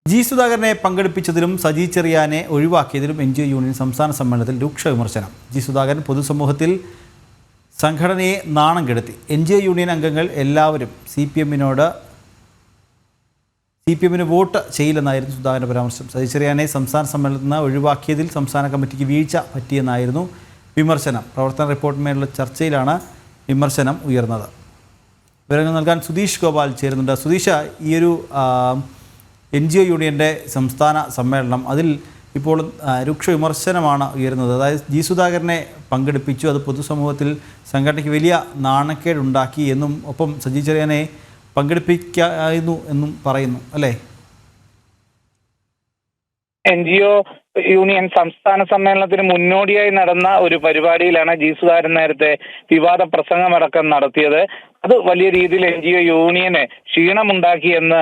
G സുധാകരനെ പങ്കെടുപ്പിച്ചതിലും Saji ചെറിയാനെ ഒഴിവാക്കിയതിലും NGO union സംസ്ഥാന സമ്മേളനത്തിൽ രൂക്ഷ വിമർശനം. ജി സുധാകരൻ പൊതുസമൂഹത്തിൽ സംഘടനയെ നാണം കെടുത്തി. NGO യൂണിയൻ അംഗങ്ങൾ എല്ലാവരും CPM-ന് വോട്ട് ചെയ്യില്ലെന്നായിരുന്നു സുധാകരൻ്റെ പരാമർശം. സജി ചെറിയാനെ സംസ്ഥാന സമ്മേളനത്തിൽ നിന്ന് ഒഴിവാക്കിയതിൽ സംസ്ഥാന കമ്മിറ്റിക്ക് വീഴ്ച പറ്റിയെന്നായിരുന്നു വിമർശനം. പ്രവർത്തന റിപ്പോർട്ടിന്മേലുള്ള ചർച്ചയിലാണ് വിമർശനം ഉയർന്നത്. വിവരങ്ങൾ നൽകാൻ സുധീഷ് ഗോപാൽ ചേരുന്നുണ്ട്. സുധീഷ്, ഈയൊരു NGO യൂണിയൻ്റെ സംസ്ഥാന സമ്മേളനം, അതിൽ ഇപ്പോൾ രൂക്ഷ വിമർശനമാണ് ഉയരുന്നത്. അതായത് ജി സുധാകരനെ പങ്കെടുപ്പിച്ചു, അത് പൊതുസമൂഹത്തിൽ സംഘടനയ്ക്ക് വലിയ നാണക്കേടുണ്ടാക്കി എന്നും ഒപ്പം സജി ചെറിയാനെ പങ്കെടുപ്പിക്കായിരുന്നു എന്നും പറയുന്നു, അല്ലേ? NGO യൂണിയൻ സംസ്ഥാന സമ്മേളനത്തിന് മുന്നോടിയായി നടന്ന ഒരു പരിപാടിയിലാണ് ജി സുധാകരൻ നേരത്തെ വിവാദ പ്രസംഗമടക്കം നടത്തിയത്. അത് വലിയ രീതിയിൽ NGO യൂണിയന് ക്ഷീണമുണ്ടാക്കിയെന്ന്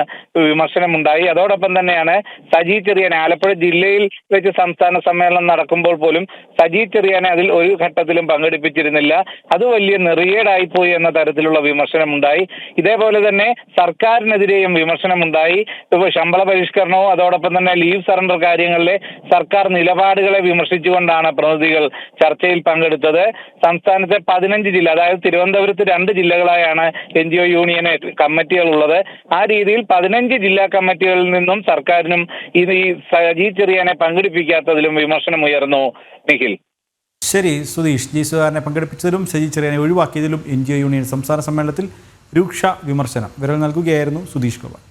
വിമർശനമുണ്ടായി. അതോടൊപ്പം തന്നെയാണ് സജി ചെറിയാനെ, ആലപ്പുഴ ജില്ലയിൽ വെച്ച് സംസ്ഥാന സമ്മേളനം നടക്കുമ്പോൾ പോലും സജി ചെറിയാനെ അതിൽ ഒരു ഘട്ടത്തിലും പങ്കെടുപ്പിച്ചിരുന്നില്ല. അത് വലിയ നെറിയേടായിപ്പോയി എന്ന തരത്തിലുള്ള വിമർശനമുണ്ടായി. ഇതേപോലെ തന്നെ സർക്കാരിനെതിരെയും വിമർശനമുണ്ടായി. ഇപ്പോൾ ശമ്പള പരിഷ്കരണവും അതോടൊപ്പം തന്നെ ലീവ് സറണ്ടർ കാര്യങ്ങളിലെ സർക്കാർ നിലപാടുകളെ വിമർശിച്ചുകൊണ്ടാണ് പ്രതിനിധികൾ ചർച്ചയിൽ പങ്കെടുത്തത്. സംസ്ഥാനത്തെ 15 ജില്ല, അതായത് തിരുവനന്തപുരത്ത് 2 ജില്ലകളായാണ് NGO യൂണിയന് കമ്മിറ്റികൾ ഉള്ളത്. ആ രീതിയിൽ 15 ജില്ലാ കമ്മിറ്റികളിൽ നിന്നും സർക്കാരിനും ഈ സജി ചെറിയാനെ പങ്കെടുപ്പിക്കാത്തതിലും വിമർശനം ഉയർന്നു. നിഖിൽ. ശരി സുധീഷ്, ജി സുധാകരനെ പങ്കെടുപ്പിച്ചതിലും സജി ചെറിയാനെ ഒഴിവാക്കിയതിലും NGO യൂണിയൻ സംസ്ഥാന സമ്മേളനത്തിൽ രൂക്ഷ വിമർശനം. വിവരം നൽകുകയായിരുന്നു സുധീഷ് ഗോപാൽ.